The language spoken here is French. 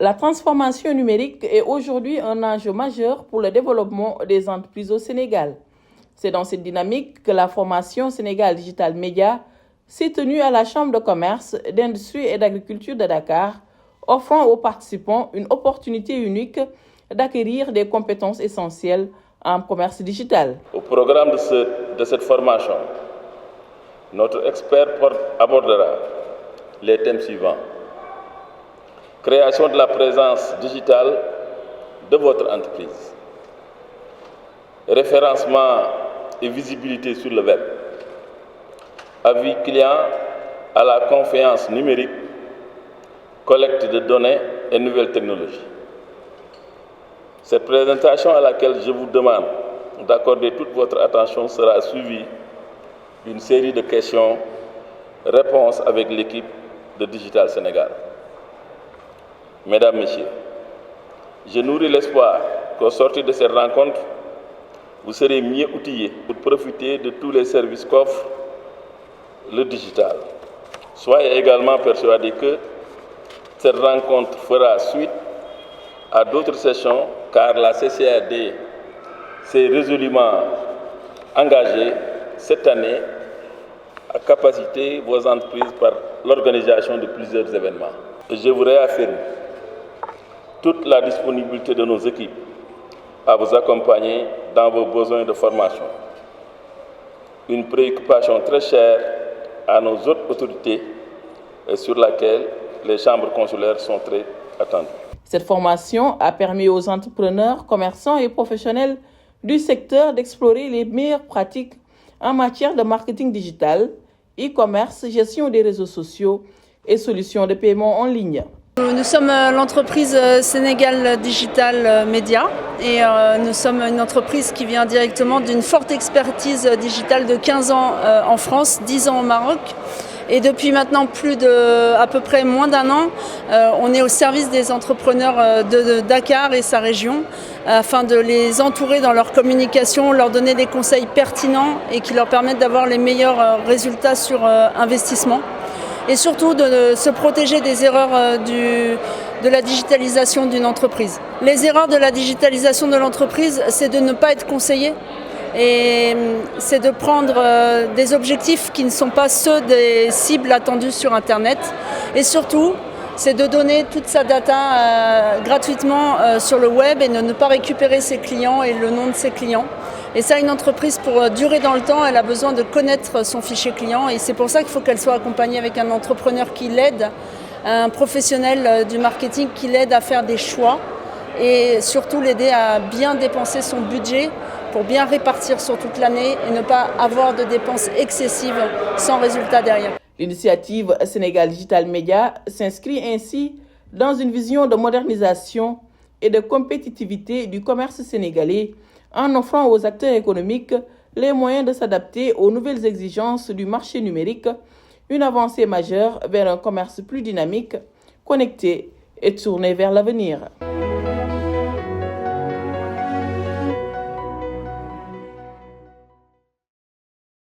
La transformation numérique est aujourd'hui un enjeu majeur pour le développement des entreprises au Sénégal. C'est dans cette dynamique que la formation Sénégal Digital Media s'est tenue à la Chambre de commerce, d'industrie et d'agriculture de Dakar, offrant aux participants une opportunité unique d'acquérir des compétences essentielles en commerce digital. Au programme de cette formation, notre expert abordera les thèmes suivants. Création de la présence digitale de votre entreprise. Référencement et visibilité sur le web. Avis client à la confiance numérique, collecte de données et nouvelles technologies. Cette présentation à laquelle je vous demande d'accorder toute votre attention sera suivie d'une série de questions-réponses avec l'équipe de Digital Sénégal. Mesdames, Messieurs, je nourris l'espoir qu'au sortir de cette rencontre, vous serez mieux outillés pour profiter de tous les services qu'offre le digital. Soyez également persuadés que cette rencontre fera suite à d'autres sessions car la CCAD s'est résolument engagée cette année à capaciter vos entreprises par l'organisation de plusieurs événements. Et je vous réaffirme toute la disponibilité de nos équipes à vous accompagner dans vos besoins de formation. Une préoccupation très chère à nos autres autorités et sur laquelle les chambres consulaires sont très attendues. Cette formation a permis aux entrepreneurs, commerçants et professionnels du secteur d'explorer les meilleures pratiques en matière de marketing digital, e-commerce, gestion des réseaux sociaux et solutions de paiement en ligne. Nous sommes l'entreprise Sénégal Digital Media et nous sommes une entreprise qui vient directement d'une forte expertise digitale de 15 ans en France, 10 ans au Maroc. Et depuis maintenant à peu près moins d'un an, on est au service des entrepreneurs de Dakar et sa région afin de les entourer dans leur communication, leur donner des conseils pertinents et qui leur permettent d'avoir les meilleurs résultats sur investissement. Et surtout de se protéger des erreurs de la digitalisation d'une entreprise. Les erreurs de la digitalisation de l'entreprise, c'est de ne pas être conseillé et c'est de prendre des objectifs qui ne sont pas ceux des cibles attendues sur Internet. Et surtout, c'est de donner toute sa data gratuitement sur le web et de ne pas récupérer ses clients et le nom de ses clients. Et ça, une entreprise, pour durer dans le temps, elle a besoin de connaître son fichier client. Et c'est pour ça qu'il faut qu'elle soit accompagnée avec un entrepreneur qui l'aide, un professionnel du marketing qui l'aide à faire des choix et surtout l'aider à bien dépenser son budget pour bien répartir sur toute l'année et ne pas avoir de dépenses excessives sans résultat derrière. L'initiative Sénégal Digital Media s'inscrit ainsi dans une vision de modernisation et de compétitivité du commerce sénégalais, en offrant aux acteurs économiques les moyens de s'adapter aux nouvelles exigences du marché numérique, une avancée majeure vers un commerce plus dynamique, connecté et tourné vers l'avenir.